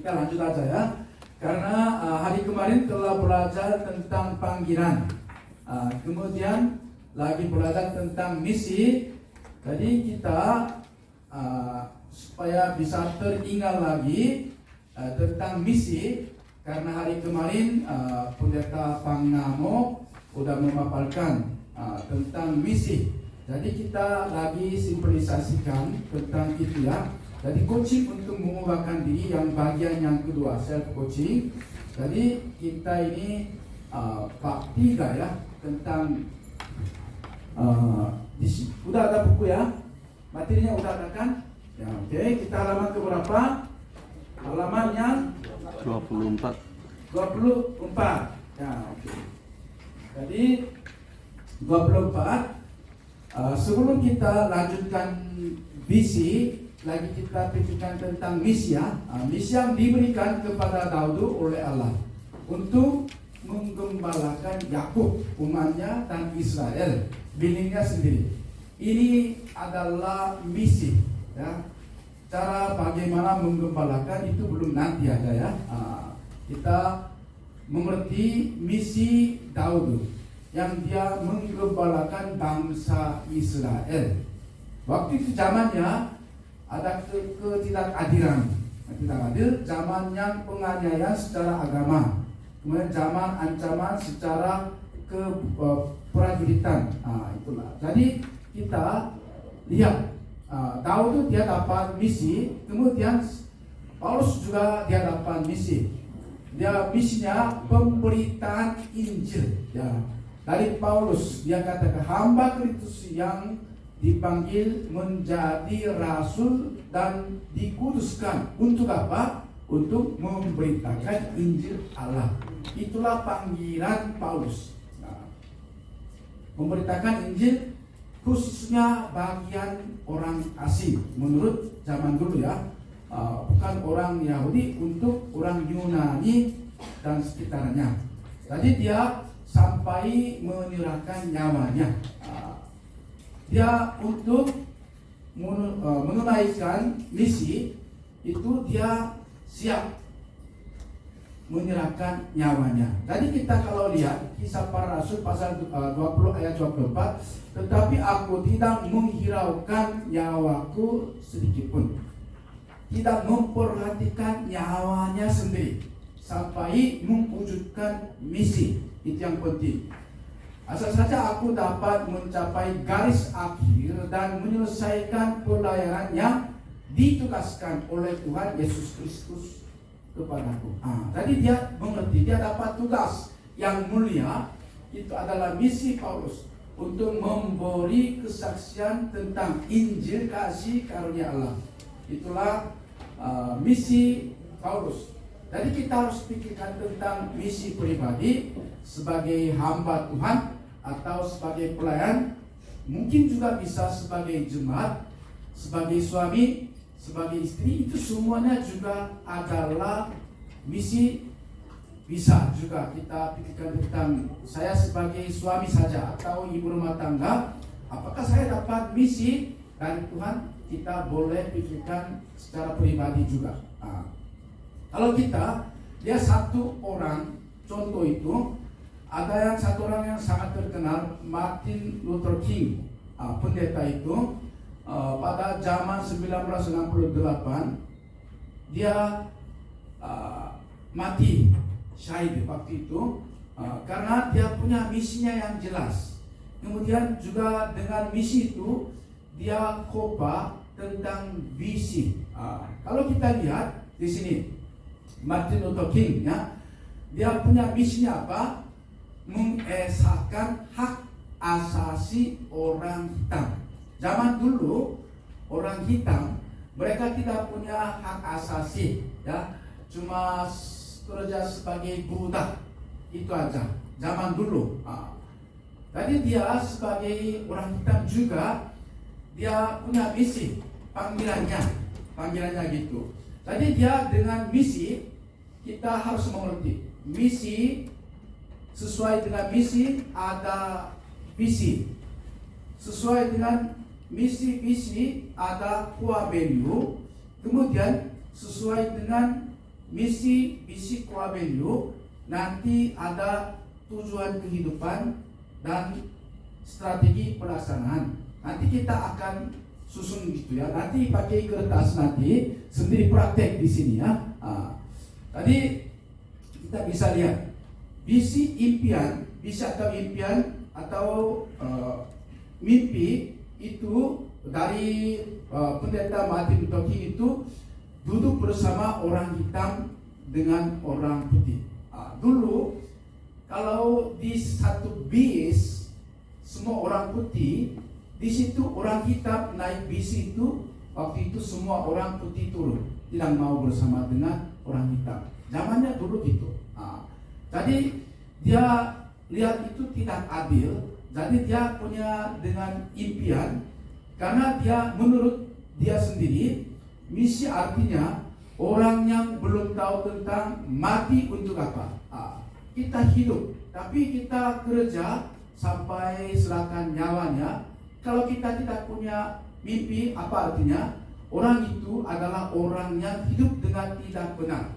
Kita lanjut aja ya. Karena hari kemarin telah belajar tentang panggilan, kemudian lagi belajar tentang misi. Jadi kita supaya bisa teringat lagi tentang misi, karena hari kemarin Pendeta Pangnamo sudah memaparkan tentang misi. Jadi kita lagi simplisasikan tentang itu ya. Jadi coaching untuk mengubahkan diri yang bagian yang kedua, self coaching. Jadi kita ini bab 3 ya, tentang udah ada buku ya, materinya udah ada kan ya. Oke, kita halaman ke berapa? Halaman yang 24 ya. Oke, jadi 24. Sebelum kita lanjutkan visi, lagi kita pikirkan tentang misi ya. Misi yang diberikan kepada Daud oleh Allah untuk menggembalakan Yakub, umatnya, dan Israel, bininya sendiri. Ini adalah misi ya. Cara bagaimana menggembalakan itu belum nanti aja ya. Kita mengerti misi Daud yang dia menggembalakan bangsa Israel. Waktu itu zamannya ada ketidakadilan, tidak adil, zaman yang penganiayaan secara agama, kemudian zaman ancaman secara keprajuritan. Itulah. Jadi kita lihat Daud itu dia dapat misi, kemudian Paulus juga dia dapat misi. Dia misinya pemberitaan Injil. Ya. Dari Paulus dia katakan hamba Kristus yang dipanggil menjadi rasul dan dikuduskan untuk apa? Untuk memberitakan Injil Allah. Itulah panggilan Paulus. Memberitakan Injil khususnya bagian orang asing menurut zaman dulu ya, bukan orang Yahudi, untuk orang Yunani dan sekitarnya. Jadi dia sampai menyerahkan nyawanya. Dia untuk menunaikan misi itu dia siap menyerahkan nyawanya. Jadi kita kalau lihat Kisah Para Rasul pasal 20 ayat 24, tetapi aku tidak menghiraukan nyawaku sedikitpun, tidak memperhatikan nyawanya sendiri sampai mewujudkan misi. Itu yang penting. Asal saja aku dapat mencapai garis akhir dan menyelesaikan pelayanan yang ditugaskan oleh Tuhan Yesus Kristus kepadaku. Jadi dia mengerti, dia dapat tugas yang mulia. Itu adalah misi Paulus untuk memberi kesaksian tentang Injil kasih karunia Allah. Itulah misi Paulus. Jadi kita harus pikirkan tentang misi pribadi sebagai hamba Tuhan atau sebagai pelayan, mungkin juga bisa sebagai jemaat, sebagai suami, sebagai istri. Itu semuanya juga adalah misi. Bisa juga kita pikirkan tentang saya sebagai suami saja atau ibu rumah tangga, apakah saya dapat misi dari Tuhan? Kita boleh pikirkan secara pribadi juga. Kalau kita lihat satu orang, contoh itu ada satu orang yang sangat terkenal, Martin Luther King, pendeta itu. Pada zaman 1968 dia mati syahid waktu itu, karena dia punya misinya yang jelas. Kemudian juga dengan misi itu dia khotbah tentang visi. Kalau kita lihat di sini Martin Luther King ya, dia punya misinya apa? Mengesahkan hak asasi orang hitam. Zaman dulu orang hitam mereka tidak punya hak asasi ya, cuma kerja sebagai budak, itu aja zaman dulu. Jadi dia sebagai orang hitam juga dia punya misi, panggilannya gitu. Jadi dia dengan misi, kita harus mengerti misi. Sesuai dengan misi ada visi, sesuai dengan misi-visi ada core value, kemudian sesuai dengan misi core value, nanti ada tujuan kehidupan dan strategi pelaksanaan. Nanti kita akan susun gitu ya. Nanti pakai kertas nanti sendiri praktek di sini ya. Tadi kita bisa lihat visi impian, atau mimpi itu dari pendeta Martin Luther King itu duduk bersama orang hitam dengan orang putih. Dulu kalau di satu bis semua orang putih, di situ orang hitam naik bis itu, waktu itu semua orang putih turun, tidak mau bersama dengan orang hitam. Zamannya dulu gitu. Jadi dia lihat itu tidak adil, jadi dia punya dengan impian, karena dia menurut dia sendiri misi artinya orang yang belum tahu tentang mati untuk apa. Kita hidup, tapi kita kerja sampai serahkan nyawanya. Kalau kita tidak punya mimpi, apa artinya? Orang itu adalah orang yang hidup dengan tidak benar.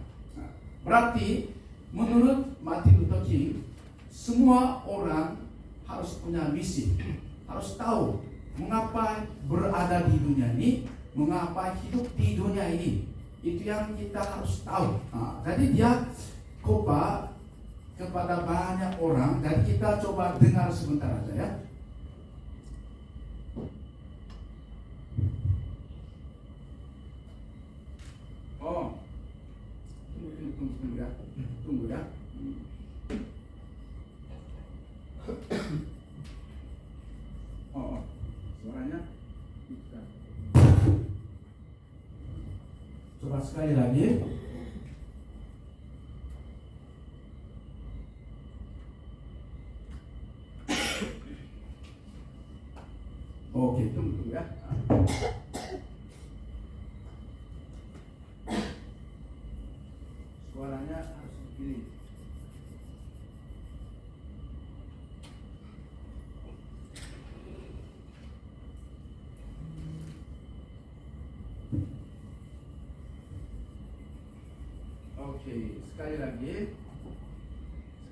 Berarti menurut Martin Luther King, semua orang harus punya misi, harus tahu mengapa berada di dunia ini, mengapa hidup di dunia ini. Itu yang kita harus tahu. Jadi dia khotbah kepada banyak orang, dan kita coba dengar sebentar aja ya. Tunggu ya, tunggu ya. Suaranya coba sekali lagi. Oke, tunggu ya. Suaranya harus begini. Oke, sekali lagi.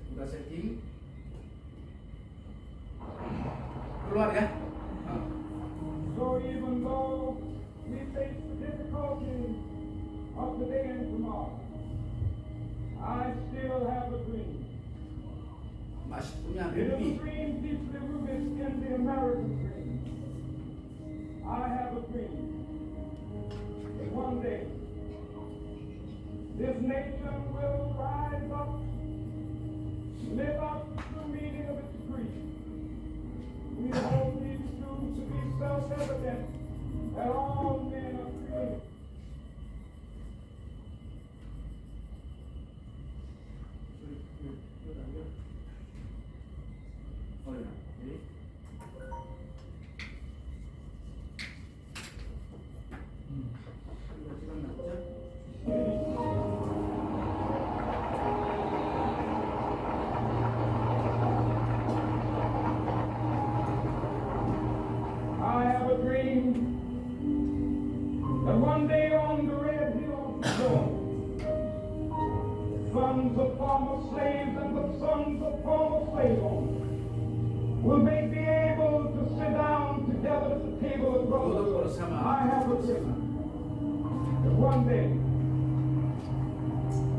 Sudah setting. Keluar ya. So even though we face the difficulties of today and tomorrow, I still have a dream. Masih punya It is a mimpi. dream deeply rooted in the American dream. I have a dream that one day this nation will rise up, live up to the meaning of its creed. We hold these truths to be self-evident that all men are created. Oh ya, jadi I have a dream that one day on the red hills of Georgia, sons of former slaves and the sons of former slave owners will they be able to sit down together at the table of duduk brothers. bersama. I have a dream that one day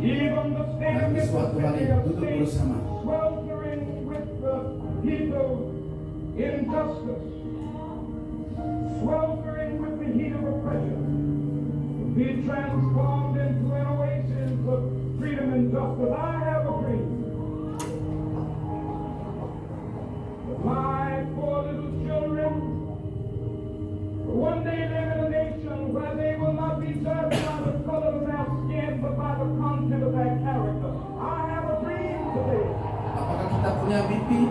even the state of Nanti suatu hari Mississippi, a duduk state bersama. sweltering with the heat of injustice, sweltering with the heat of oppression, be transformed into an oasis of freedom and justice. I have a dream that my four little children will one day live in a nation where they will not be judged by the color of their skin, but by the content of their character. I have a dream today. Apakah kita punya mimpi?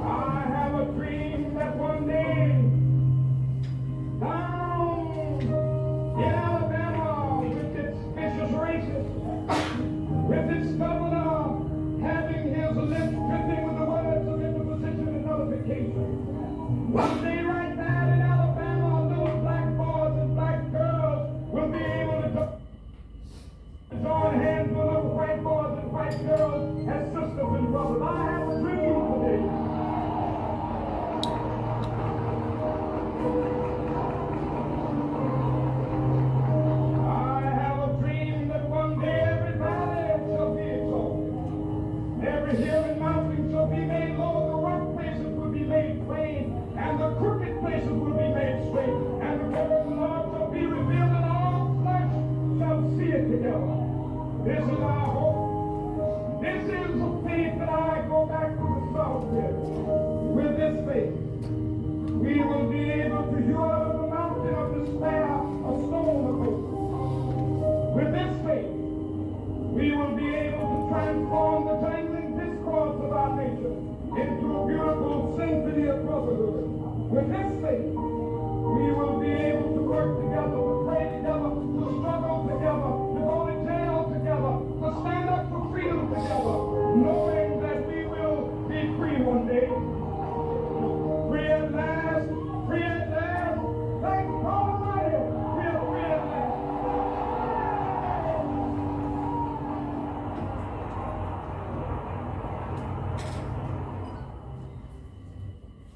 I have a dream that one day, down in Alabama, with its vicious racists, with its governor having his lips dripping with the words of imposition and nullification, one day right there With this faith, we will be able to work together, to pray together, to struggle together, to go to jail together, to stand up for freedom together, knowing that we will be free one day. Free at last, free at last. Thank God Almighty, we are free at last.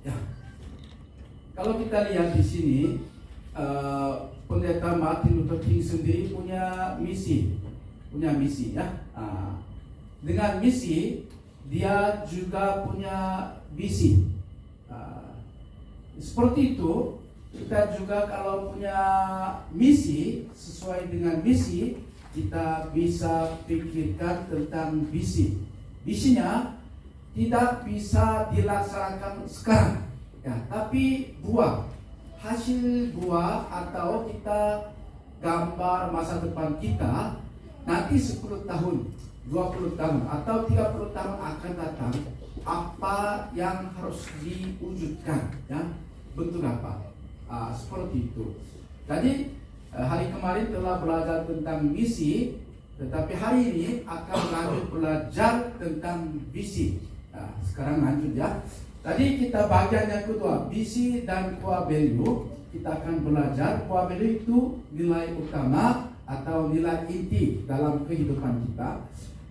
Ya, kalau kita lihat di sini, pendeta Martin Luther King sendiri punya misi ya. Dengan misi dia juga punya visi. Seperti itu, kita juga kalau punya misi, sesuai dengan misi, kita bisa pikirkan tentang visi. Visinya tidak bisa dilaksanakan sekarang, ya, tapi hasil buah atau kita gambar masa depan kita nanti 10 tahun, 20 tahun atau 30 tahun akan datang, apa yang harus diwujudkan, ya, bentuk apa, seperti itu. Jadi hari kemarin telah belajar tentang misi, tetapi hari ini akan lanjut belajar tentang visi. Sekarang lanjut ya. Tadi kita bagian yang kedua, visi dan core value. Kita akan belajar core value itu nilai utama atau nilai inti dalam kehidupan kita.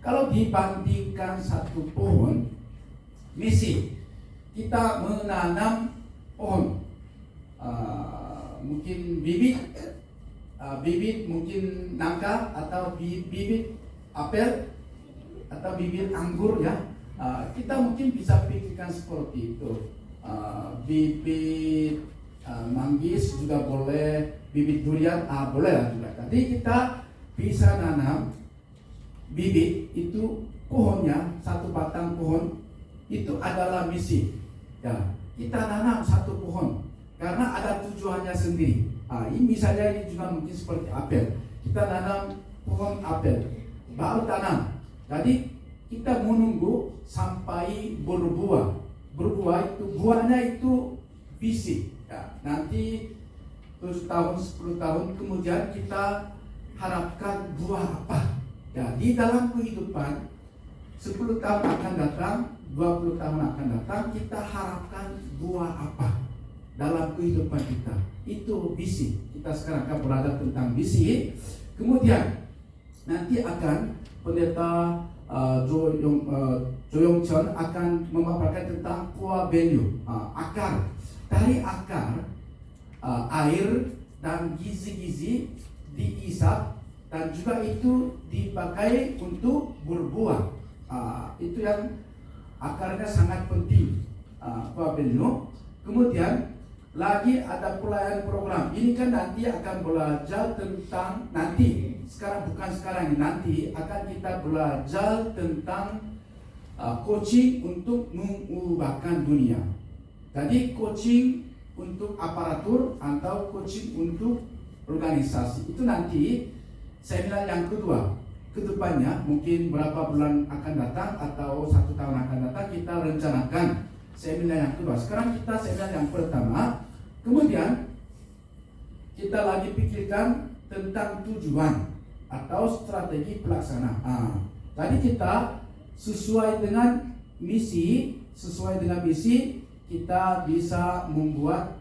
Kalau dibandingkan satu pohon, misi kita menanam pohon, mungkin bibit mungkin nangka atau bibit apel atau bibit anggur ya. Kita mungkin bisa pikirkan seperti itu. Bibit manggis juga boleh, bibit durian boleh lah juga. Jadi kita bisa nanam bibit itu, pohonnya satu batang pohon itu adalah misi. Ya, kita nanam satu pohon karena ada tujuannya sendiri. Ini misalnya ini juga mungkin seperti apel. Kita nanam pohon apel, baru tanam. Jadi kita menunggu sampai berbuah. Berbuah itu buahnya itu visi. Ya, nanti 7 tahun, 10 tahun kemudian kita harapkan buah apa? Ya, di dalam kehidupan 10 tahun akan datang, 20 tahun akan datang, kita harapkan buah apa dalam kehidupan kita. Itu visi. Kita sekarang akan belajar tentang visi. Kemudian nanti akan pendeta Jo Yong Chun akan memaparkan tentang core value, akar. Dari akar, air dan gizi-gizi diisap dan juga itu dipakai untuk berbuah. Itu yang akarnya sangat penting, core value. Kemudian lagi ada pelayanan program. Ini kan nanti akan belajar tentang bukan sekarang, nanti akan kita belajar tentang coaching untuk mengubahkan dunia. Jadi coaching untuk aparatur atau coaching untuk organisasi. Itu nanti seminar yang kedua. Kedepannya mungkin berapa bulan akan datang atau 1 tahun akan datang, kita rencanakan seminar yang kedua. Sekarang kita seminar yang pertama. Kemudian kita lagi pikirkan tentang tujuan atau strategi pelaksana. Tadi kita sesuai dengan misi, kita bisa membuat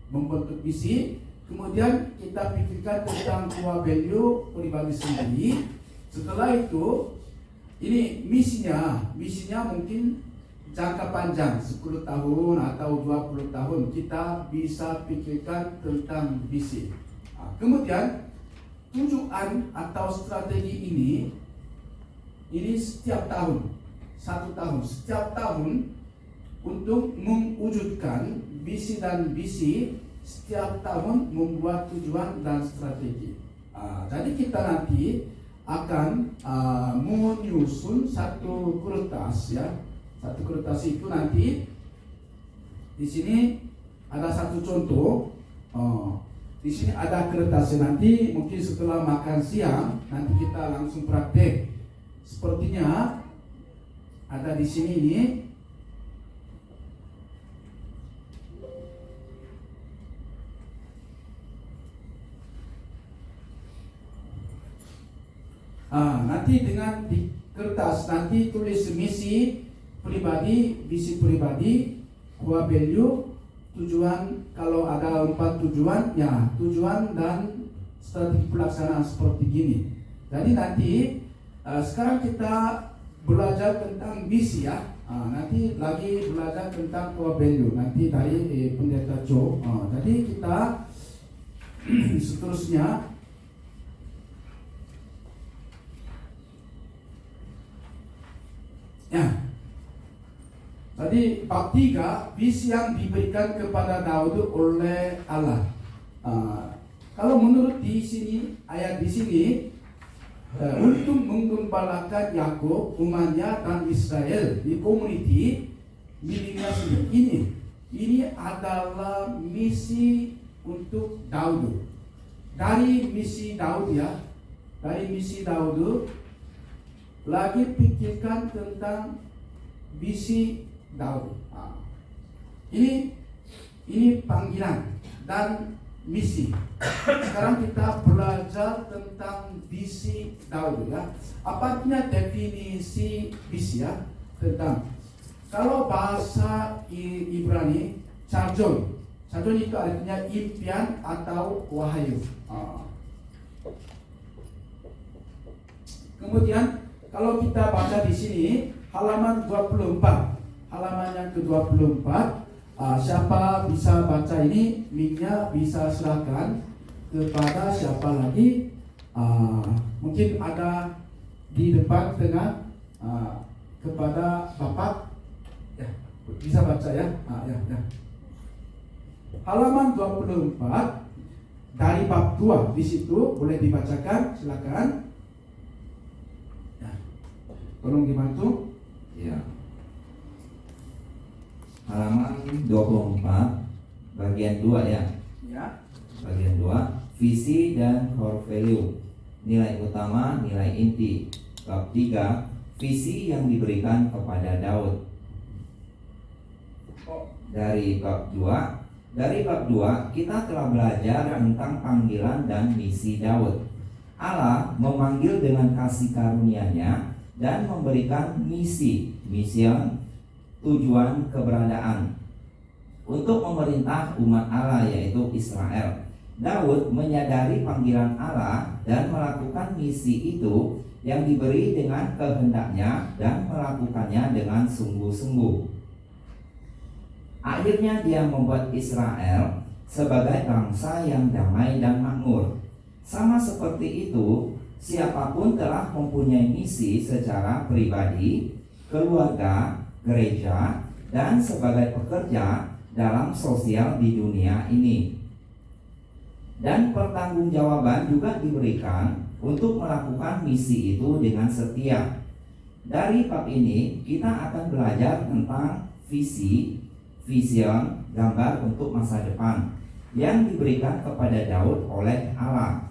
membentuk visi. Kemudian kita pikirkan tentang core value pribadi sendiri. Setelah itu, ini misinya mungkin jangka panjang 10 tahun atau 20 tahun kita bisa pikirkan tentang visi. Kemudian tujuan atau strategi ini setiap tahun, 1 tahun, setiap tahun untuk mewujudkan visi dan visi, setiap tahun membuat tujuan dan strategi. Jadi kita nanti akan menyusun satu kertas ya. Satu kertas itu nanti di sini ada satu contoh. Di sini ada kertas nanti mungkin setelah makan siang nanti kita langsung praktek. Sepertinya ada di sini ini. Nanti dengan di kertas nanti tulis visi pribadi, core value, tujuan. Kalau ada 4 tujuan, ya tujuan dan strategi pelaksanaan seperti gini. Jadi nanti sekarang kita belajar tentang visi ya. Nanti lagi belajar tentang core value nanti dari pendeta Joe. Jadi kita seterusnya ya. Tadi bab 3, visi yang diberikan kepada Daud oleh Allah. Kalau menurut di sini ayat di sini untuk menggembalakan Yakub, umatnya dan Israel di komuniti miliknya sendiri. Ini adalah misi untuk Daud. Dari misi Daud ya, dari misi Daud lagi pikirkan tentang visi Daud. Ini panggilan dan misi. Sekarang kita belajar tentang visi Daud ya. Apa artinya definisi visi ya? Tentang kalau bahasa Ibrani charjon itu artinya impian atau wahyu. Kemudian kalau kita baca di sini halaman 24. Halaman yang ke-24, siapa bisa baca ini, mic-nya bisa silakan kepada siapa lagi. Mungkin ada di depan tengah, kepada Bapak ya, bisa baca ya. Ya. Halaman 24 dari bab 2 di situ boleh dibacakan, silakan. Ya. Tolong dibantu. Ya. Halaman 24 bagian 2 ya. Ya. Bagian 2, visi dan core value. Nilai utama, nilai inti. Bab 3, visi yang diberikan kepada Daud. Dari bab 2 kita telah belajar tentang panggilan dan misi Daud. Allah memanggil dengan kasih karunia-Nya dan memberikan mission, tujuan keberadaan untuk memerintah umat Allah yaitu Israel. Daud menyadari panggilan Allah dan melakukan misi itu yang diberi dengan kehendaknya dan melakukannya dengan sungguh-sungguh. Akhirnya dia membuat Israel sebagai bangsa yang damai dan makmur. Sama seperti itu, siapapun telah mempunyai misi secara pribadi, keluarga, gereja, dan sebagai pekerja dalam sosial di dunia ini. Dan pertanggungjawaban juga diberikan untuk melakukan misi itu dengan setia. Dari bab ini kita akan belajar tentang visi, vision, gambar untuk masa depan yang diberikan kepada Daud oleh Allah.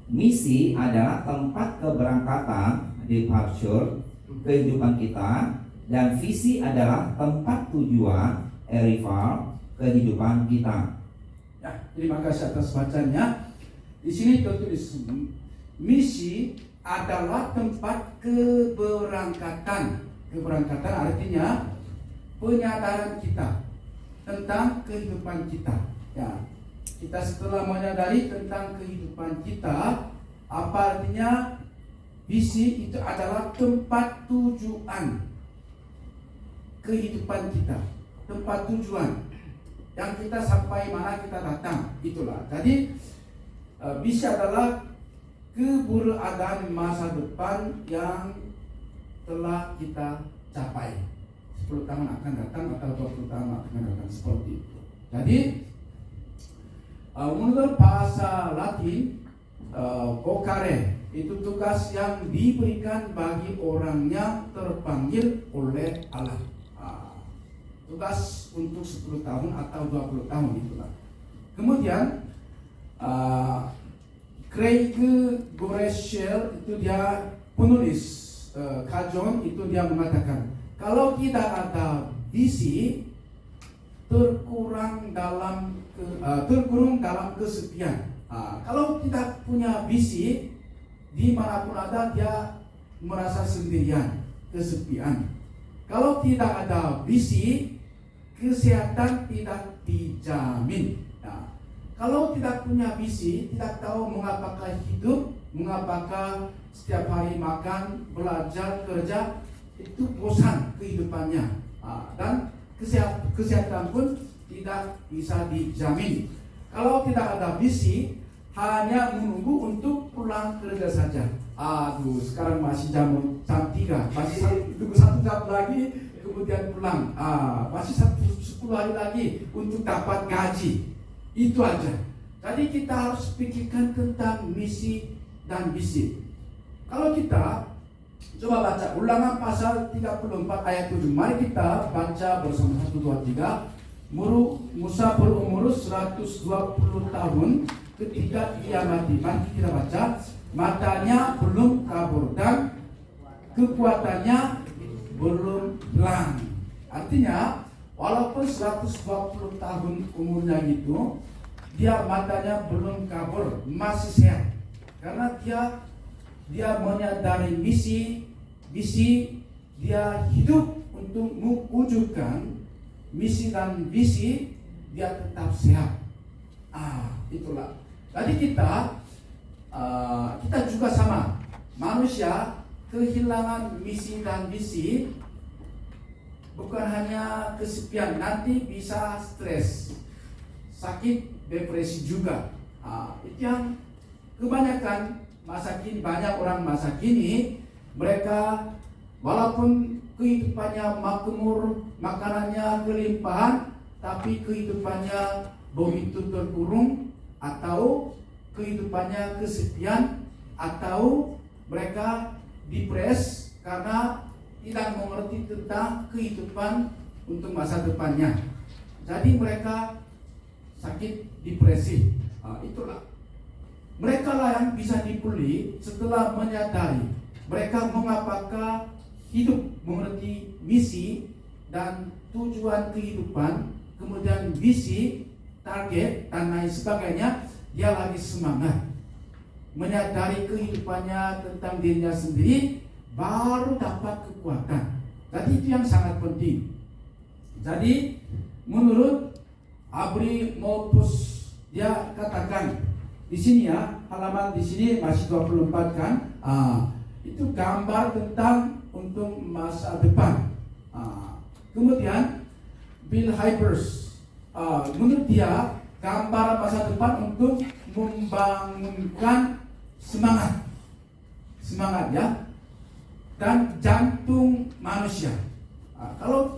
Misi adalah tempat keberangkatan, departure, kehidupan kita, dan visi adalah tempat tujuan, arrival, kehidupan kita. Ya, terima kasih atas bacanya. Di sini tertulis misi adalah tempat keberangkatan. Keberangkatan artinya penyadaran kita tentang kehidupan kita. Ya, kita setelah menyadari tentang kehidupan kita, apa artinya? Visi itu adalah tempat tujuan kehidupan kita, tempat tujuan yang kita sampai mana kita datang, itulah. Jadi visi adalah keberadaan masa depan yang telah kita capai. 10 tahun akan datang atau 20 tahun akan datang, seperti itu. Jadi menurut bahasa Latin, vocare itu tugas yang diberikan bagi orang yang terpanggil oleh Allah. Tugas untuk 10 tahun atau 20 tahun itulah. Kemudian Craig Groeschel itu dia penulis Kajon itu dia mengatakan kalau tidak ada visi terkurung dalam kesepian. Kalau tidak punya visi dimanapun ada dia merasa sendirian, kesepian. Kalau tidak ada visi, kesehatan tidak dijamin. Nah, kalau tidak punya visi, tidak tahu mengapakah hidup, mengapakah setiap hari makan, belajar, kerja, itu bosan kehidupannya. Dan kesehatan pun tidak bisa dijamin. Kalau tidak ada visi, hanya menunggu untuk pulang kerja saja. Aduh, sekarang masih jam 3, masih tunggu 1 jam lagi, kemudian pulang. Masih 10 hari lagi untuk dapat gaji. Itu aja. Jadi kita harus pikirkan tentang misi dan visi. Kalau kita coba baca Ulangan pasal 34 ayat 7. Mari kita baca bersama 1, 2, 3. Musa berumur 120 tahun ketika ia mati. Mari kita baca. Matanya belum kabur dan kekuatannya belum hilang. Artinya walaupun 120 tahun umurnya itu, dia matanya belum kabur, masih sehat. Karena dia menyadari misi, dia hidup untuk mewujudkan misi dan visi, dia tetap sehat. Itulah. Jadi kita juga sama. Manusia kehilangan misi dan visi, bukan hanya kesepian, nanti bisa stres, sakit, depresi juga. Itu yang kebanyakan masa kini, banyak orang masa kini, mereka walaupun kehidupannya makmur, makanannya kelimpahan, tapi kehidupannya begitu terkurung, atau kehidupannya kesepian, atau mereka depres karena tidak mengerti tentang kehidupan untuk masa depannya. Jadi mereka sakit depresi. Itulah. Mereka lah yang bisa dipulih setelah menyadari mereka mengapakah hidup, mengerti misi dan tujuan kehidupan, kemudian visi, target dan lain sebagainya. Dia lagi semangat menyadari kehidupannya tentang dirinya sendiri, baru dapat kekuatan. Jadi itu yang sangat penting. Jadi menurut Abri Motus, dia katakan di sini ya, halaman di sini masih 24 kan, itu gambar tentang untuk masa depan. Kemudian Bill Hybels, menurut dia gambar masa depan untuk membangunkan semangat ya, dan jantung manusia. Kalau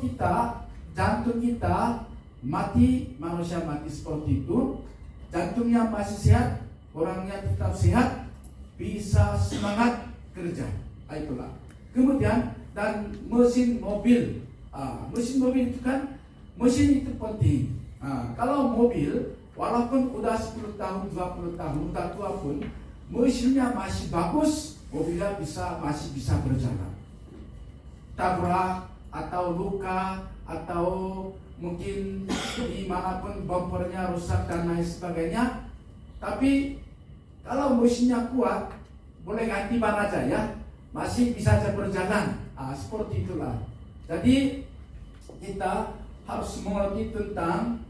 jantung kita mati, manusia mati seperti itu, jantungnya masih sehat, orangnya tetap sehat, bisa semangat kerja. Itulah. Kemudian dan mesin mobil itu kan, mesin itu penting. Kalau mobil walaupun udah 10 tahun, 20 tahun, udah tua pun, mesinnya masih bagus, mobilnya masih bisa berjalan. Tabrak atau luka atau mungkin dimanapun bumpernya rusak dan lain sebagainya. Tapi kalau mesinnya kuat, boleh ganti ban aja ya, masih bisa berjalan. Seperti itulah. Jadi kita harus mengerti tentang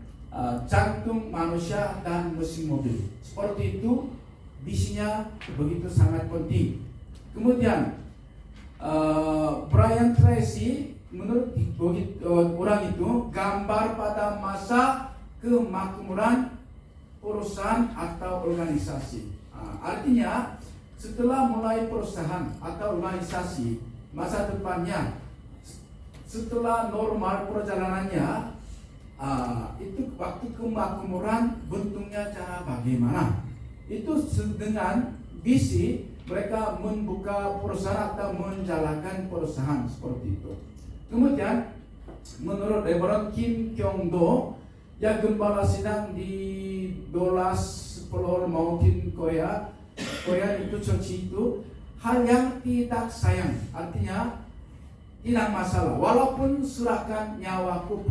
jantung manusia dan mesin mobil. Seperti itu, visinya begitu sangat penting. Kemudian Brian Tracy, menurut orang itu, gambar pada masa kemakmuran perusahaan atau organisasi. Artinya setelah mulai perusahaan atau organisasi, masa depannya setelah normal perjalanannya, itu waktu kemakmuran bentuknya cara bagaimana. Itu dengan visi mereka membuka perusahaan atau menjalankan perusahaan seperti itu. Kemudian menurut Reverend Kim Kyung-do, yang gembala sidang di Dallas Mountain Korea itu church itu, hal yang tidak sayang, artinya tidak masalah. Walaupun serahkan nyawaku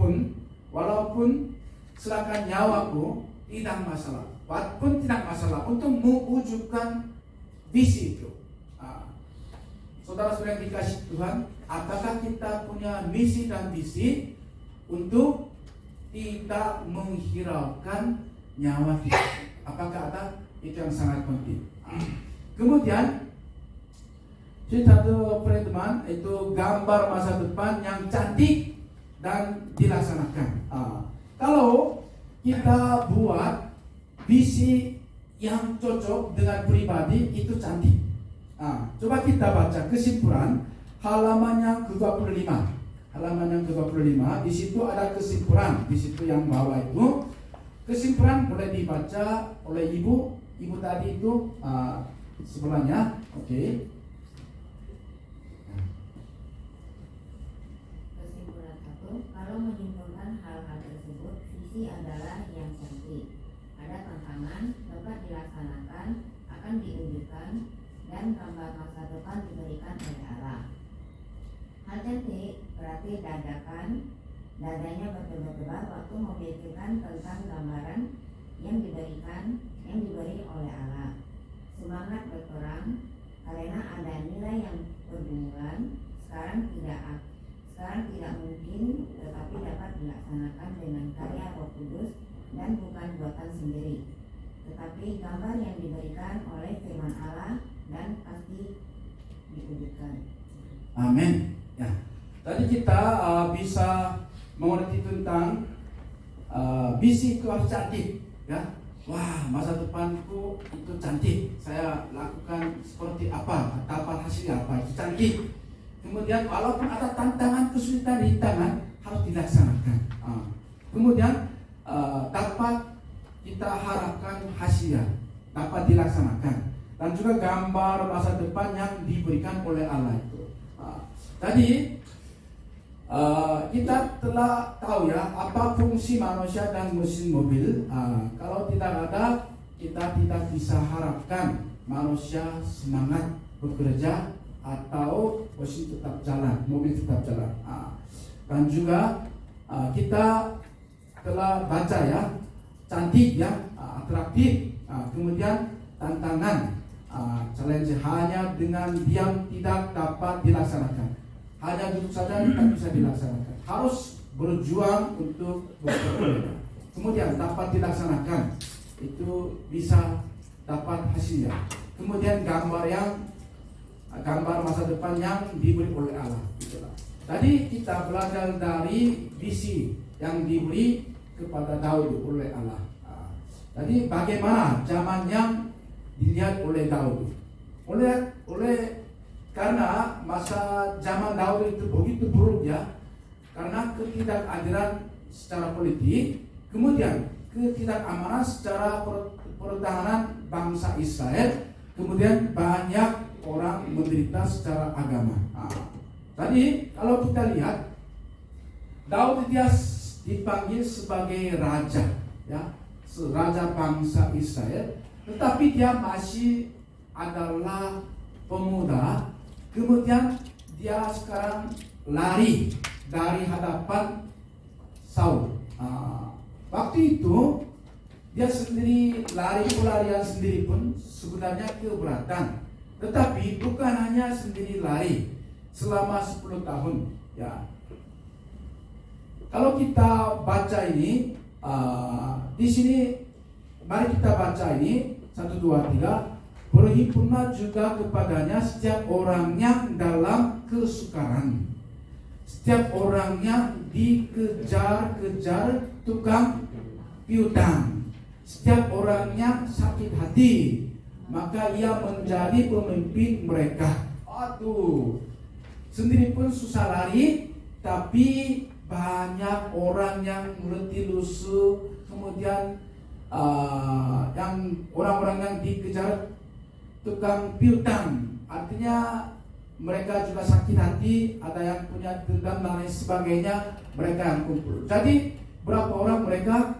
tidak masalah. Walaupun tidak masalah untuk mewujudkan visi itu. saudara-saudara yang dikasih Tuhan, apakah kita punya misi dan visi untuk tidak menghiraukan nyawa kita? Apakah ada? Itu yang sangat penting. Kemudian satu teman itu gambar masa depan yang cantik dan dilaksanakan. Kalau kita buat visi yang cocok dengan pribadi, itu cantik. Coba kita baca kesimpulan halaman yang ke-25. Halaman yang ke-25, di situ ada kesimpulan. Di situ yang bawah itu kesimpulan boleh dibaca oleh ibu. Ibu tadi itu sebelahnya, oke. Kesimpulan 1, kalau menyimpulkan hal-hal tersebut, visi adalah yang cantik, ada tantangan, dapat dilaksanakan, akan diwujudkan, dan gambar masa depan diberikan oleh Allah. Hal cantik berarti dadakan, dadanya berdebar-debar waktu memikirkan tentang gambaran yang diberi oleh Allah. Semangat berperang karena ada nilai yang pergumulan sekarang tidak mungkin, tetapi dapat dilaksanakan dengan karya Roh Kudus dan bukan buatan sendiri, tetapi gambar yang diberikan oleh firman Allah dan pasti diwujudkan. Amin. Ya, tadi kita bisa mengerti tentang visi itu harus cantik, ya. Wah, masa depanku itu cantik. Saya lakukan seperti apa? Dapat hasil apa? Itu cantik. Kemudian walaupun ada tantangan, kesulitan di tangan, harus dilaksanakan. Kemudian dapat kita harapkan hasilnya, dapat dilaksanakan. Dan juga gambar masa depan yang diberikan oleh Allah itu. Tadi kita telah tahu ya apa fungsi manusia dan mesin mobil. Kalau tidak ada, kita tidak bisa harapkan manusia semangat bekerja atau mesin tetap jalan, mobil tetap jalan. Dan juga kita telah baca ya, cantik ya, atraktif. Kemudian tantangan, challenge hanya dengan diam tidak dapat dilaksanakan. Hanya duduk saja tidak bisa dilaksanakan. Harus berjuang untuk bekerja. Kemudian dapat dilaksanakan, itu bisa dapat hasilnya. Kemudian gambar masa depan yang diberi oleh Allah. Tadi kita belajar dari visi yang diberi kepada Daud oleh Allah. Tadi bagaimana zaman yang dilihat oleh Daud. Karena masa zaman Daud itu begitu buruk ya, karena ketidakadilan secara politik, kemudian ketidakamanan secara pertahanan bangsa Israel, kemudian banyak orang menderita secara agama. Tadi kalau kita lihat, Daud dia dipanggil sebagai raja, ya, raja bangsa Israel, tetapi dia masih adalah pemuda. Kemudian dia sekarang lari dari hadapan Saul. Waktu itu dia sendiri pelarian sendiri pun sebenarnya keberatan. Tetapi bukan hanya sendiri lari selama 10 tahun. Ya. Kalau kita baca ini di sini, mari kita baca ini 1, 2, 3. Berhimpunlah juga kepadanya setiap orang yang dalam kesukaran, setiap orang yang dikejar-kejar tukang piutang, setiap orang yang sakit hati, maka ia menjadi pemimpin mereka. Aduh, sendiri pun susah lari, tapi banyak orang yang letih lusuh, kemudian yang orang-orang yang dikejar tukang piutang, artinya mereka juga sakit hati, ada yang punya dendam dan lain sebagainya, mereka yang kumpul. Jadi berapa orang mereka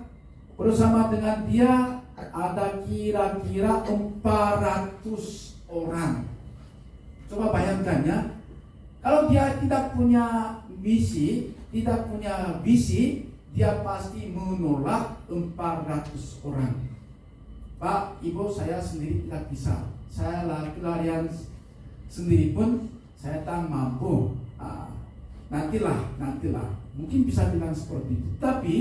bersama dengan dia? Ada kira-kira 400 orang. Coba bayangkan ya, kalau dia tidak punya misi, tidak punya visi, dia pasti menolak 400 orang. Pak, Ibu, saya sendiri tidak bisa. Saya lari-larian sendiri pun saya tak mampu. Nantilah, mungkin bisa bilang seperti itu. Tapi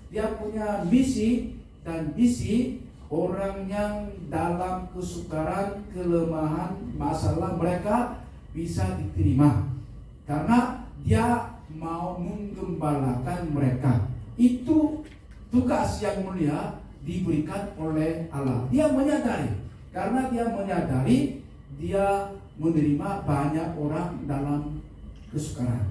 dia punya misi dan visi. Orang yang dalam kesukaran, kelemahan, masalah mereka bisa diterima karena dia mau menggembalakan mereka. Itu tugas yang mulia diberikan oleh Allah. Dia menyadari, karena dia menyadari dia menerima banyak orang dalam kesukaran.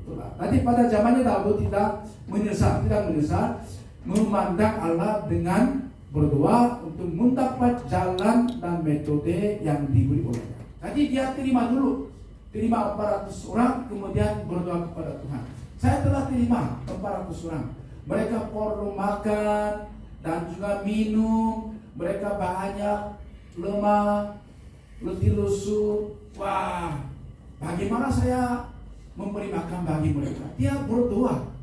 Itulah. Tadi pada zamannya Daud tidak menyesal, memandang Allah dengan berdoa untuk mendapat jalan dan metode yang diberi olehnya. Jadi dia terima 400 orang, kemudian berdoa kepada Tuhan. Saya telah terima 400 orang. Mereka perlu makan dan juga minum. Mereka banyak lemah, letih lesu. Wah, bagaimana saya memberi makan bagi mereka? Dia berdoa.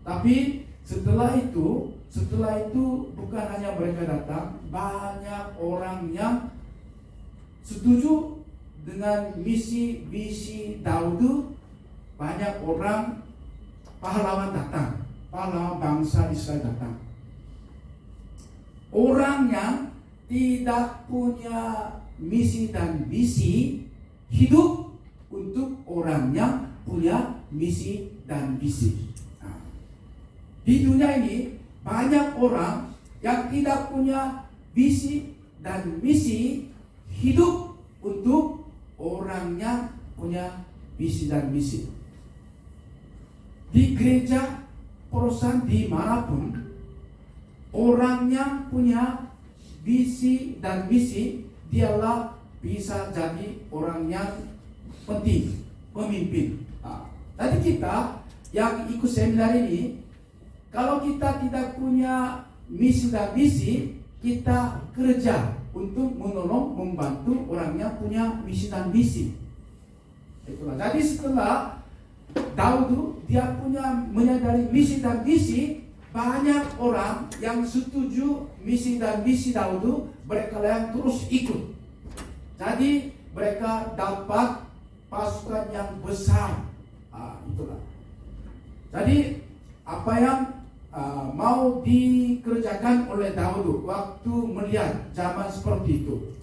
Tapi setelah itu bukan hanya mereka datang, banyak orang yang setuju dengan visi Daud. Banyak orang pahlawan datang, pahlawan bangsa Israel datang. Orang yang tidak punya misi dan visi hidup untuk orang yang punya misi dan visi. Di dunia ini banyak orang yang tidak punya visi dan misi hidup untuk orang yang punya visi dan misi. Di gereja, perusahaan, dimanapun, orang yang punya visi dan misi dialah bisa jadi orang yang penting, pemimpin. Tadi kita yang ikut seminar ini, kalau kita tidak punya misi dan visi, kita kerja untuk menolong, membantu orang yang punya misi dan visi. Itulah. Jadi setelah Daud dia punya menyadari misi dan visi, banyak orang yang setuju misi dan visi Daud, mereka yang terus ikut. Jadi mereka dapat pasukan yang besar. Itulah. Jadi apa yang mau dikerjakan oleh Daud waktu melihat zaman seperti itu,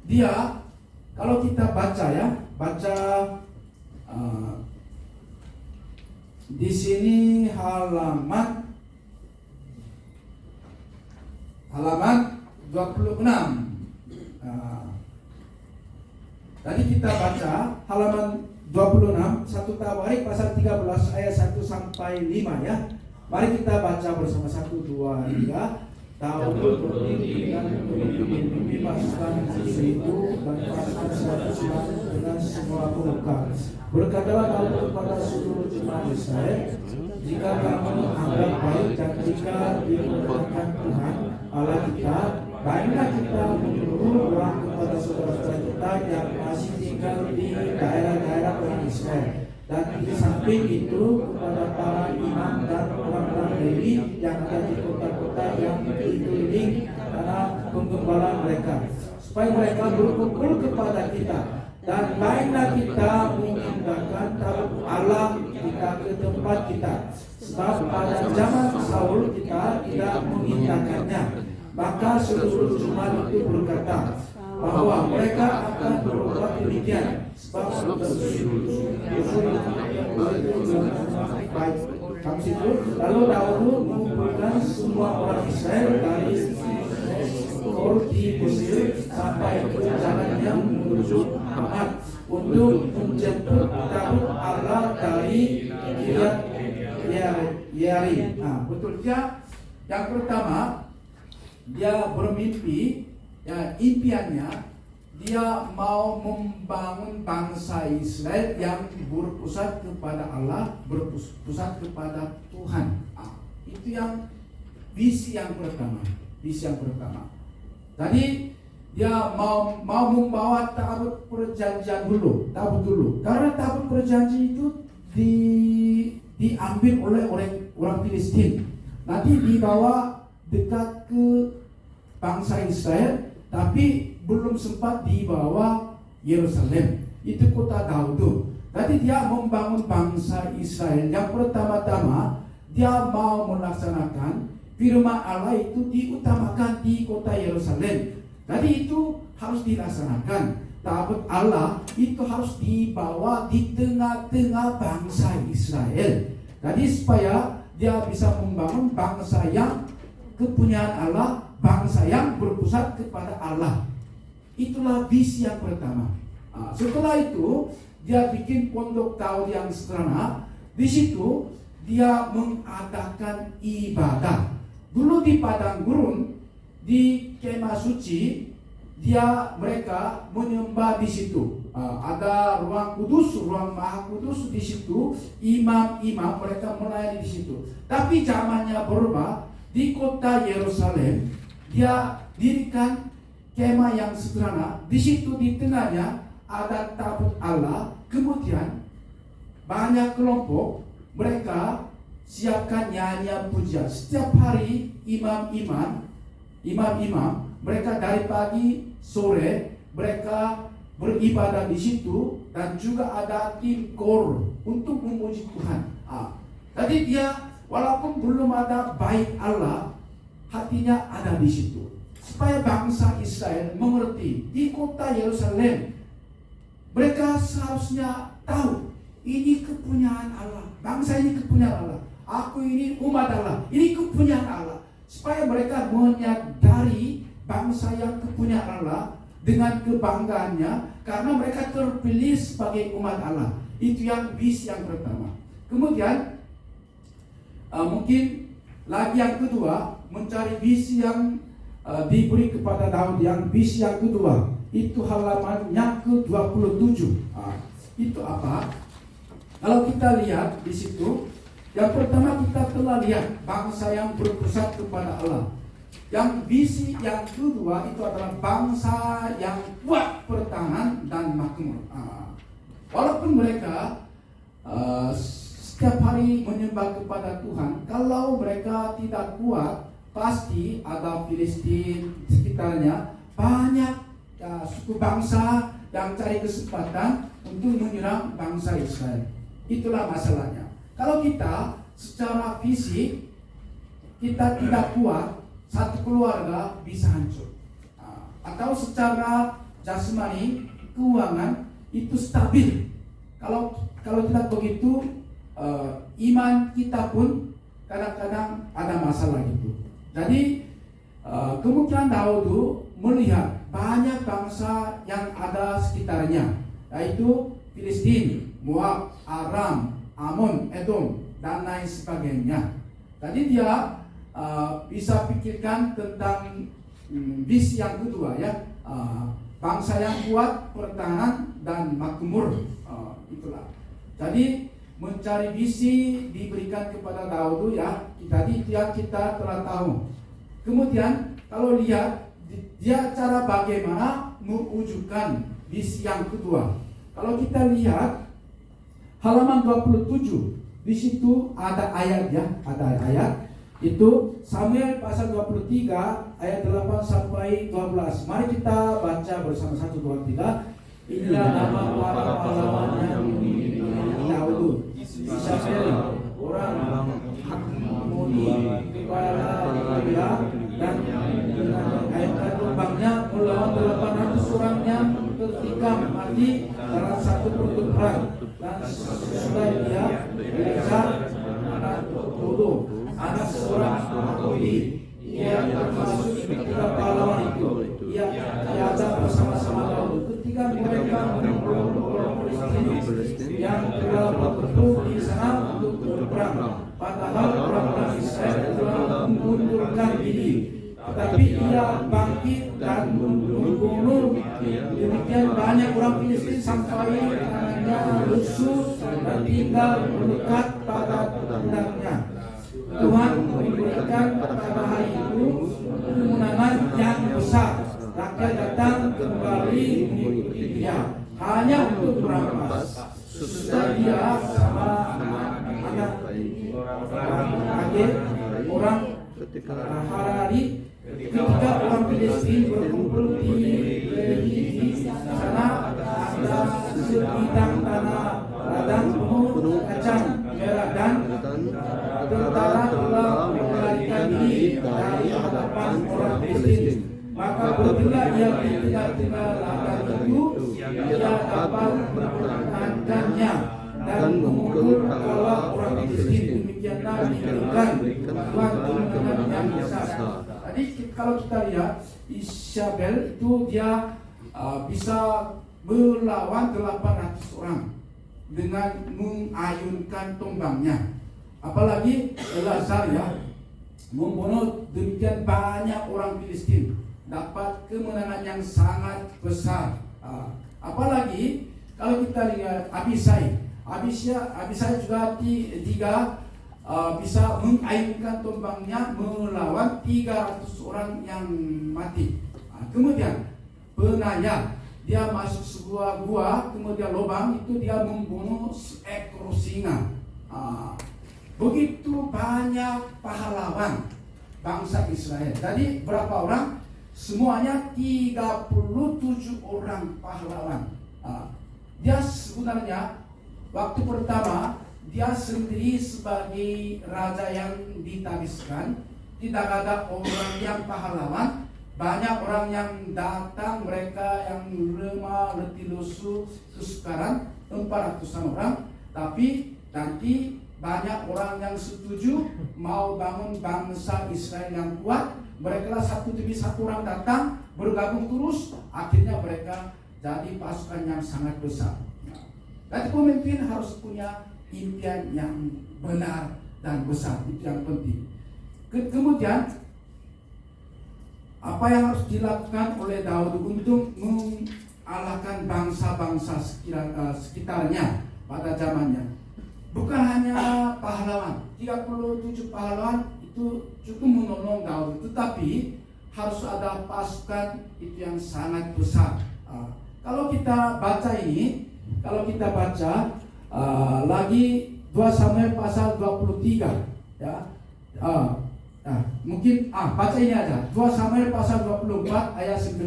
dia, kalau kita baca di sini halaman 26. Tadi kita baca halaman 26, 1 Tawarik pasal 13 ayat 1 sampai 5 ya. Mari kita baca bersama 1, 2, 3. Daud berdiri dengan memimpin pasukan itu dan pasukan 100 dengan semua pemuka. Berkatalah Daud kepada seluruh jemaat Israel, jika kamu anggap baik dan jika diperkenankan Tuhan Allah kita, baiklah kita menyuruh orang kepada saudara-saudara kita yang masih tinggal di daerah-daerah orang Israel. Dan di samping itu kepada para imam dan orang-orang Lewi yang ada di kota-kota yang dikelilingi karena penggembalaan mereka, supaya mereka berkumpul kepada kita. Dan baiklah kita mengindahkan tabut Allah kita ke tempat kita, sebab pada zaman Saul kita tidak mengindahkannya. Maka seluruh jemaat itu berkata bahwa mereka akan berbuat demikian, sebab lalu Daud mengumpulkan semua orang Israel dari di Mesir sampai ke jalan yang menuju Hamat untuk menjemput tabut Allah dari Kiryat Yearim. Betul dia. Yang pertama, dia bermimpi, ya, impiannya dia mau membangun bangsa Israel yang berpusat kepada Allah, berpusat kepada Tuhan. Itu yang visi yang pertama. Jadi dia mau membawa tabut perjanjian dulu. Karena tabut perjanjian itu diambil oleh orang Filistin. Nanti dibawa dekat ke bangsa Israel, tapi belum sempat dibawa Yerusalem. itu kota Daud. Jadi dia membangun bangsa Israel. Yang pertama-tama dia mau melaksanakan firman Allah itu diutamakan di kota Yerusalem. Jadi itu harus dilaksanakan. Tabut Allah itu harus dibawa di tengah-tengah bangsa Israel. Jadi supaya dia bisa membangun bangsa yang kepunyaan Allah, bangsa yang berpusat kepada Allah. Itulah visi yang pertama. Setelah itu dia bikin pondok Daud yang sederhana. Di situ dia mengadakan ibadah. Dulu di padang gurun, di kemah suci, mereka menyembah di situ. Ada ruang kudus, ruang maha kudus di situ. Imam-imam mereka melayani di situ. Tapi zamannya berubah. Di kota Yerusalem, dia dirikan kemah yang sederhana. Di situ di tengahnya ada tabut Allah. Kemudian banyak kelompok mereka siapkan nyanyian pujian. Setiap hari imam-imam mereka dari pagi sore mereka beribadah di situ, dan juga ada tim kor untuk memuji Tuhan. Jadi dia walaupun belum ada bait Allah, hatinya ada di situ. Supaya bangsa Israel mengerti di kota Yerusalem, mereka seharusnya tahu ini kepunyaan Allah. Bangsa ini kepunyaan Allah. Aku ini umat Allah. Ini kepunyaan Allah. Supaya mereka menyadari bangsa yang kepunyaan Allah dengan kebanggaannya, karena mereka terpilih sebagai umat Allah. Itu yang visi yang pertama. Kemudian mungkin lagi yang kedua, mencari visi yang diberi kepada Daud. Yang visi yang kedua itu halaman yang ke-27. Itu apa? Kalau kita lihat di situ, yang pertama kita telah lihat bangsa yang berpusat kepada Allah. Yang visi yang kedua itu adalah bangsa yang kuat pertahanan dan makmur. Walaupun mereka setiap hari menyembah kepada Tuhan, kalau mereka tidak kuat, pasti ada Filistin sekitarnya, banyak suku bangsa yang cari kesempatan untuk menyerang bangsa Israel. Itulah masalahnya. Kalau kita secara fisik kita tidak kuat, satu keluarga bisa hancur. Atau secara jasmani, keuangan itu stabil. Kalau tidak begitu, iman kita pun kadang-kadang ada masalah gitu. Jadi kemungkinan Daud melihat banyak bangsa yang ada sekitarnya, yaitu Filistin, Moab, Aram, Amon, Edom, dan lain sebagainya. Jadi dia bisa pikirkan tentang visi yang kedua, ya, bangsa yang kuat, pertahanan dan makmur. Itulah. Jadi mencari visi diberikan kepada Daud, ya. Tadi kita telah tahu. Kemudian kalau lihat dia cara bagaimana mewujudkan visi yang kedua. Kalau kita lihat halaman 27, di situ ada ayat, ya, ada ayat. Itu Samuel pasal 23 ayat 8 sampai 12. Mari kita baca bersama 1, 2, 3. Inilah nama para pahlawan yang dimiliki Daud, Isabel, orang Hakmoni, kepala Libya, dan ayat tumbangnya melawan 800 orang yang tertikam mati dalam satu pertempuran. Dan sesudah dia Eleazar anak Dodo, anak seorang Aholi, ia termasuk ketika pahlawan itu. Ia ada bersama-sama Daud ketika mereka membunuh orang Filistin yang telah berkumpul di sana untuk berperang. Padahal orang Israel telah mengundurkan diri, tetapi ia bangkit dan membunuh demikian banyak orang Filistin sampai tangannya lusuh dan tinggal melekat pada pundak-nya. Tuhan memberikan pada hari itu kemenangan yang besar. Rakyat datang kembali mengikuti dia hanya untuk merampas. Sesudah dia sama anak orang Harari, ketika orang Filistin berkumpul di sana, ada sebidang tanah ladang penuh kacang merah dan tentara telah melarikan diri dari hadapan orang Filistin. Maka apabila ia di tengah-tengah ladang itu, ia dapat mempertahankannya dan memukul kepala orang Filistin. Demikianlah diberikan Tuhan kemenangan yang besar. Jadi kalau kita lihat Isabel itu dia bisa melawan 800 orang dengan mengayunkan tombangnya. Apalagi Elazar ya membunuh demikian banyak orang Filistin, dapat kemenangan yang sangat besar. Apalagi kalau kita lihat Abisai juga bisa mengayunkan tombangnya melawan 300 orang yang mati. Kemudian Benaya dia masuk sebuah gua, kemudian lubang itu dia membunuh seekor singa. Begitu banyak pahlawan bangsa Israel. Jadi berapa orang? Semuanya 37 orang pahlawan. Dia sebenarnya waktu pertama dia sendiri sebagai raja yang ditabiskan. Tidak ada orang yang pahlawan. Banyak orang yang datang, mereka yang lemah, letih lesu, kesukaran, 400-an orang. Tapi nanti banyak orang yang setuju mau bangun bangsa Israel yang kuat. Mereka satu demi satu orang datang, bergabung terus. Akhirnya mereka jadi pasukan yang sangat besar. Dan pemimpin harus punya impian yang benar dan besar. Itu yang penting. Kemudian apa yang harus dilakukan oleh Daud untuk mengalahkan bangsa-bangsa sekitarnya pada zamannya? Bukan hanya pahlawan, 37 pahlawan itu cukup menolong Daud, tetapi harus ada pasukan itu yang sangat besar. Kalau kita baca lagi 2 Samuel pasal 23 ya. Mungkin baca ini aja. 2 Samuel pasal 24 ayat 9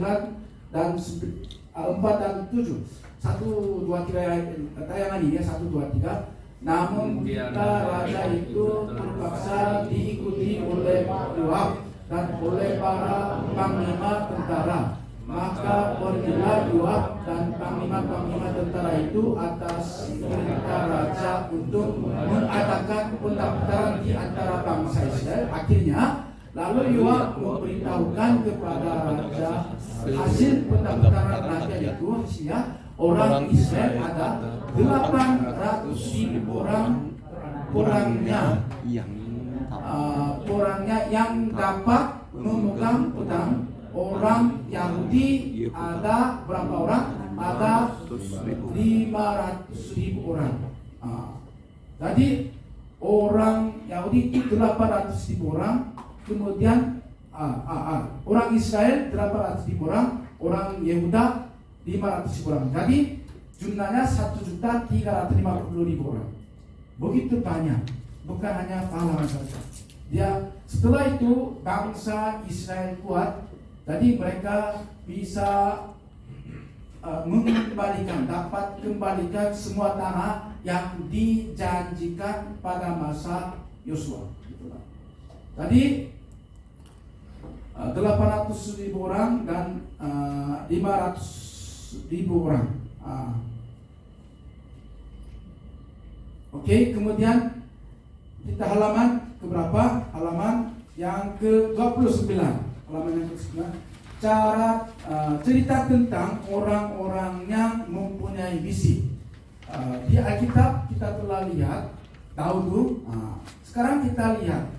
dan 4 dan 7. 1 2 3 tayangan ini ya, 1 2 3. Namun kita raja itu terpaksa diikuti oleh Yoab dan oleh para panglima tentara. Maka pergilah Yoab dan panglima tentara itu atas perintah raja untuk mengadakan pendaftaran di antara bangsa Israel. Akhirnya lalu Yoab memberitahukan kepada raja hasil pendaftaran raja itu. Hasilnya orang Israel ada 800.000 orangnya yang dapat memegang pedang. Orang Yahudi ada berapa orang? Ada 500.000 orang. Jadi orang Yahudi itu 800.000 orang. Kemudian orang Israel 800.000 orang. Orang Yehuda 500.000 orang. Jadi jumlahnya 1.350.000 orang. Begitu banyak. Bukan hanya pahlawan saja. Setelah itu bangsa Israel kuat. Jadi mereka bisa dapat kembalikan semua tanah yang dijanjikan pada masa Yosua. Jadi 800.000 orang dan 500.000 orang. Oke, kemudian kita halaman keberapa? Halaman yang ke-29. Halaman yang ke-29. Cerita tentang orang-orang yang mempunyai visi. Di Alkitab kita telah lihat Daud. Sekarang kita lihat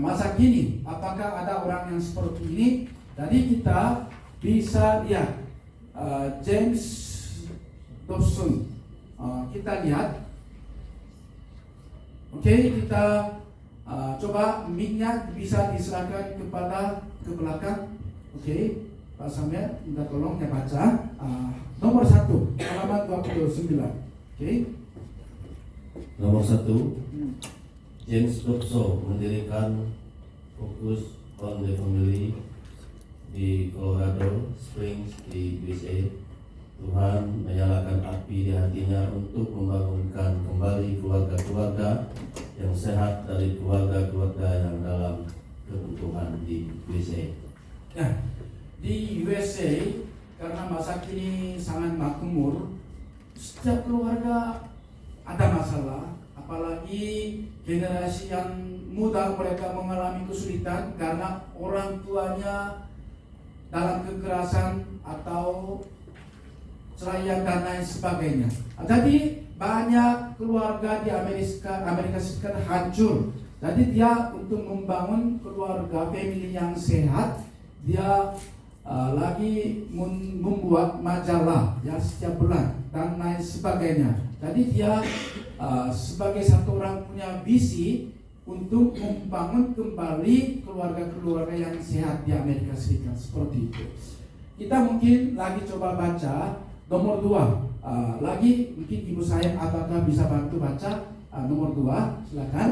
masa kini, apakah ada orang yang seperti ini? Jadi kita bisa lihat James Dobson. Kita lihat. Oke, kita coba mic-nya bisa diserahkan ke belakang. Oke, Pak Samuel, minta tolong ya baca. Nomor 1, halaman 29. Oke. Nomor 1, James Dobson mendirikan Focus on the Family di Colorado Springs di USA Tuhan menyalakan api di hatinya untuk membangunkan kembali keluarga-keluarga yang sehat dari keluarga-keluarga yang dalam kebutuhan di USA. Ya, di USA karena masa kini sangat makmur, setiap keluarga ada masalah, apalagi generasi yang muda mereka mengalami kesulitan karena orang tuanya dalam kekerasan atau ceraian dan lain sebagainya. Jadi banyak keluarga di Amerika Serikat hancur. Jadi dia untuk membangun keluarga family yang sehat, dia lagi membuat majalah ya setiap bulan dan lain sebagainya. Jadi dia sebagai satu orang punya visi untuk membangun kembali keluarga-keluarga yang sehat di Amerika Serikat seperti itu. Kita mungkin lagi coba baca nomor 2. Lagi mungkin ibu saya apakah bisa bantu baca nomor 2, silakan.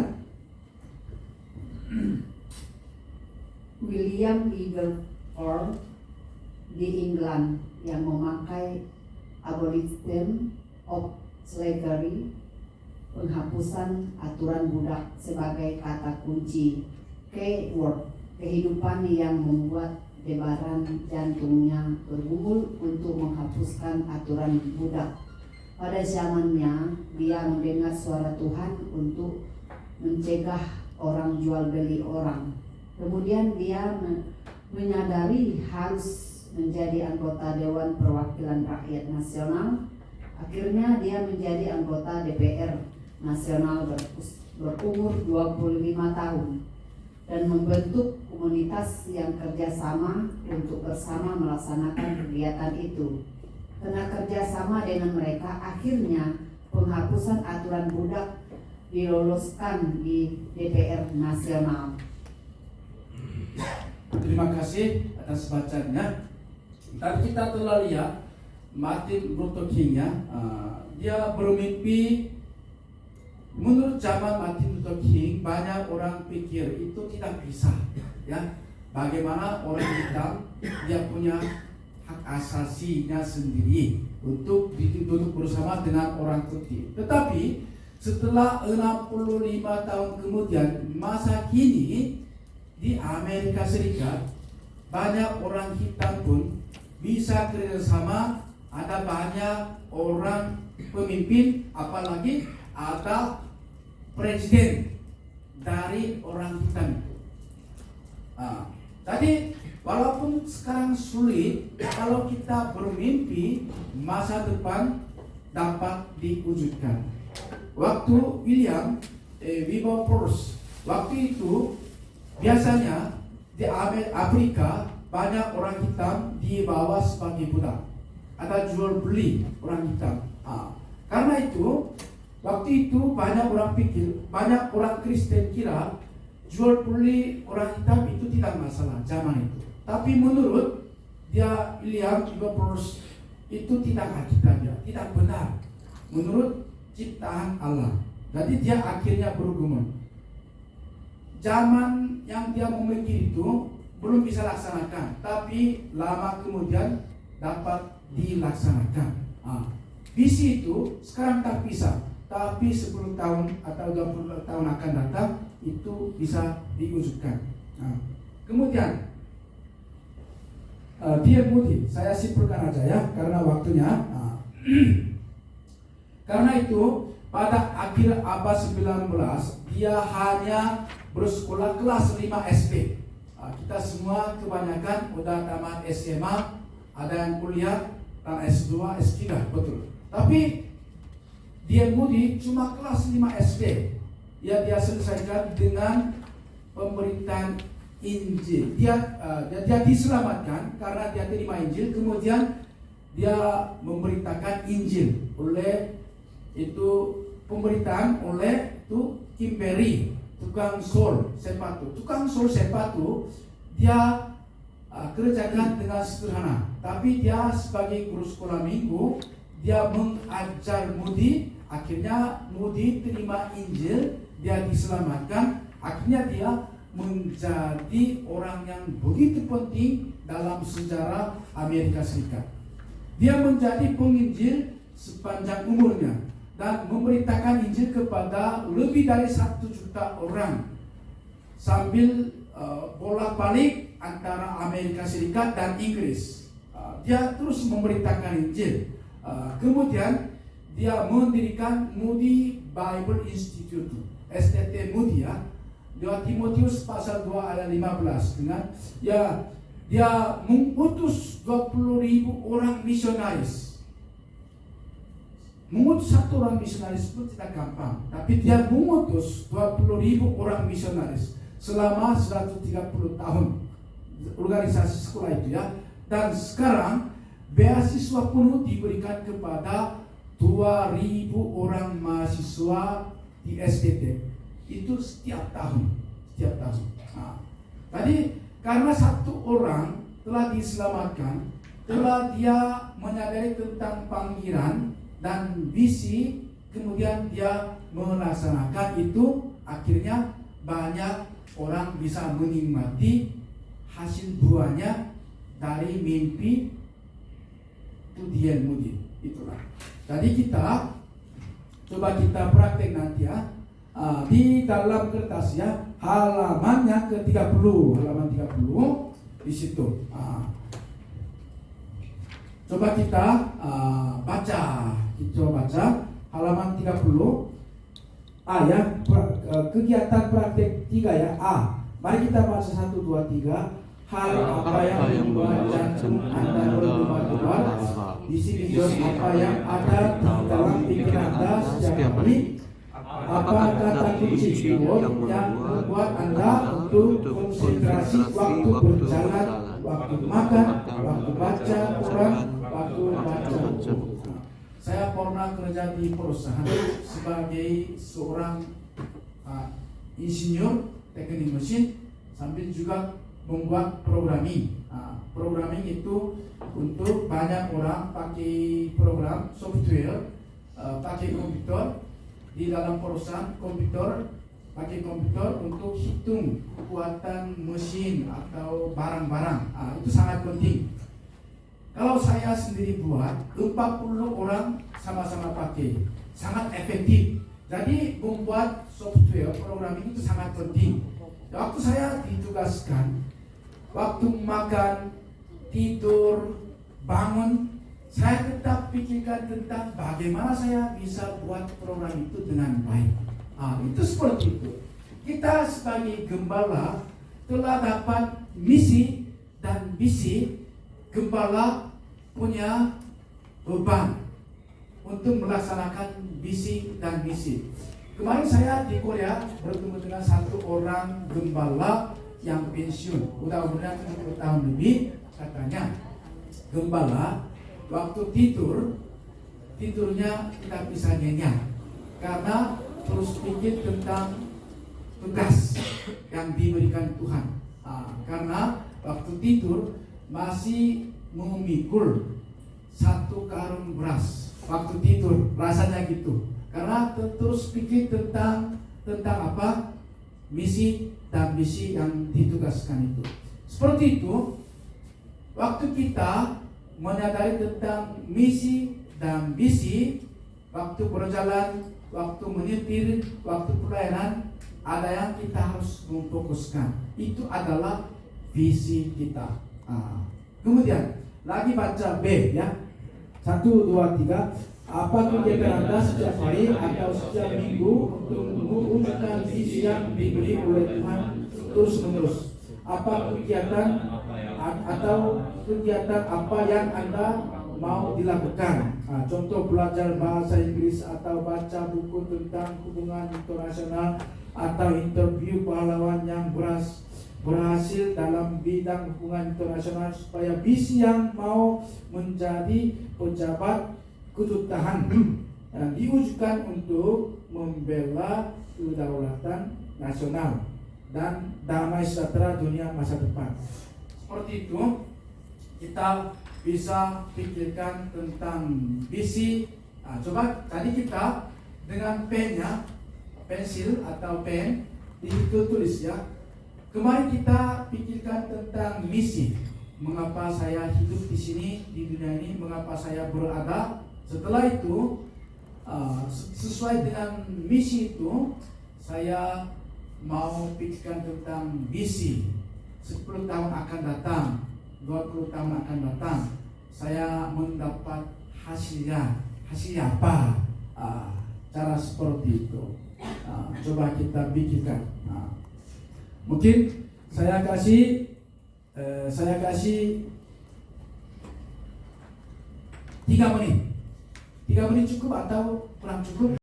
William Wilberforce di England yang memakai abolition of slavery, penghapusan aturan budak sebagai kata kunci keyword kehidupan yang membuat debaran jantungnya bergumul untuk menghapuskan aturan budak. Pada zamannya dia mendengar suara Tuhan untuk mencegah orang jual beli orang. Kemudian dia menyadari harus menjadi anggota Dewan Perwakilan Rakyat Nasional. Akhirnya dia menjadi anggota DPR Nasional berumur 25 tahun dan membentuk komunitas yang kerjasama untuk bersama melaksanakan kegiatan itu. Karena kerjasama dengan mereka, akhirnya penghapusan aturan budak diloloskan di DPR Nasional. Terima kasih atas bacanya. Tadi kita telah lihat Martin Luther King ya, dia bermimpi. Menurut zaman Martin Luther King, banyak orang pikir itu tidak bisa ya. Bagaimana orang hitam dia punya hak asasinya sendiri untuk duduk bersama dengan orang putih. Tetapi setelah 65 tahun kemudian, masa kini di Amerika Serikat banyak orang hitam pun bisa kerjasama. Ada banyak orang pemimpin, apalagi ada presiden dari orang hitam itu. Jadi walaupun sekarang sulit, kalau kita bermimpi masa depan dapat diwujudkan. Waktu William Wilberforce, waktu itu biasanya di Afrika banyak orang hitam dibawa sebagai budak. Ada jual beli orang hitam. Karena itu waktu itu banyak orang pikir, banyak orang Kristen kira jual beli orang hitam itu tidak masalah zaman itu. Tapi menurut dia William Wilberforce itu tidak Alkitab, tidak benar menurut ciptaan Allah. Jadi dia akhirnya bergumul. Zaman yang dia memikir itu belum bisa laksanakan, tapi lama kemudian dapat dilaksanakan. Visi itu sekarang tak bisa, tapi 10 tahun atau 20 tahun akan datang itu bisa diwujudkan. Kemudian Dear Moody, saya simpulkan aja ya karena waktunya. Karena itu pada akhir abad 19 dia hanya bersekolah kelas 5 SD. Kita semua kebanyakan udah tamat SMA, ada yang kuliah dan S2, S3, betul. Tapi dia Moody cuma kelas 5 SD. Dia selesaikan dengan pemberitaan Injil. Dia diselamatkan karena dia terima Injil, kemudian dia memberitakan Injil oleh itu pemberitaan oleh itu Kimberly, tukang sol sepatu. Tukang sol sepatu dia kerjakan dengan sederhana, tapi dia sebagai guru sekolah minggu dia mengajar Moody. Akhirnya Moody terima Injil, dia diselamatkan. Akhirnya dia menjadi orang yang begitu penting dalam sejarah Amerika Serikat. Dia menjadi penginjil sepanjang umurnya dan memberitakan Injil kepada lebih dari 1 juta orang sambil bolak-balik antara Amerika Serikat dan Inggris. Dia terus memberitakan Injil. Kemudian dia mendirikan Moody Bible Institute, STT Moody, ya. 2 Timotius pasal 2 ayat 15 dengan dia mengutus 20.000 orang misionaris. Mengutus 1 orang misionaris pun tidak gampang, tapi dia mengutus 20.000 orang misionaris selama 130 tahun organisasi sekolah itu, ya. Dan sekarang beasiswa penuh diberikan kepada 2.000 orang mahasiswa di STT. Itu setiap tahun. Nah, tadi karena 1 orang telah diselamatkan, telah dia menyadari tentang panggilan dan visi, kemudian dia melaksanakan itu, akhirnya banyak orang bisa menikmati hasil buahnya dari mimpi Tudian Moody. Itulah. Jadi kita coba kita praktek nanti, ya. Di dalam kertas, ya, halaman yang ke-30, halaman 30 di situ. Coba kita baca. Kita baca halaman 30. Ya, kegiatan praktek 3, ya. Mari kita baca 1, 2, 3. Hal apa yang membuat jantung Anda berdebar-debar? Di sini apa yang ada di dalam pikiran Anda setiap hari? Apa kata kunci yang membuat Anda untuk konsentrasi waktu berjalan, waktu makan, waktu baca Quran, waktu baca buku? Saya pernah kerja di perusahaan sebagai seorang insinyur teknik mesin sambil juga membuat programming. Programming itu untuk banyak orang pakai program software, pakai komputer. Di dalam perusahaan pakai komputer untuk hitung kekuatan mesin atau barang-barang. Itu sangat penting. Kalau saya sendiri buat, 40 orang sama-sama pakai, sangat efektif. Jadi membuat software programming itu sangat penting. Waktu saya ditugaskan, waktu makan, tidur, bangun, saya tetap pikirkan tentang bagaimana saya bisa buat program itu dengan baik. Itu seperti itu. Kita sebagai gembala telah dapat misi dan visi. Gembala punya beban untuk melaksanakan visi dan misi. Kemarin saya di Korea bertemu dengan 1 orang gembala yang pensiun, udah 70 tahun lebih. Katanya, gembala waktu tidurnya tidak bisa nyenyak karena terus pikir tentang tugas yang diberikan Tuhan. Karena waktu tidur masih memikul 1 karung beras waktu tidur, rasanya gitu. Karena terus pikir tentang apa? Misi dan misi yang ditugaskan itu. Seperti itu, waktu kita menyadari tentang misi dan visi, waktu berjalan, waktu menyetir, waktu pelayanan, ada yang kita harus memfokuskan. Itu adalah visi kita. Kemudian lagi baca B, ya. 1, 2, 3. Apa kegiatan Anda setiap hari atau setiap minggu untuk mewujudkan visi yang diberi oleh Tuhan terus-menerus? Apa kegiatan atau kegiatan apa yang Anda mau dilakukan? Contoh belajar bahasa Inggris atau baca buku tentang hubungan internasional atau interview pahlawan yang berhasil dalam bidang hubungan internasional supaya visi yang mau menjadi pejabat kedutaan diwujudkan untuk membela kedaulatan nasional dan damai sejahtera dunia masa depan. Seperti itu, kita bisa pikirkan tentang visi. Coba tadi kita dengan pennya, pensil atau pen, di situ tulis, ya. Kemarin kita pikirkan tentang misi. mengapa saya hidup di sini di dunia ini, mengapa saya berada. Setelah itu sesuai dengan misi itu, saya mau pikirkan tentang visi 10 tahun akan datang, 20 tahun akan datang. Saya mendapat hasilnya apa? Cara seperti itu. Coba kita pikirkan. Mungkin saya kasih 3 menit. 3 menit cukup atau kurang cukup?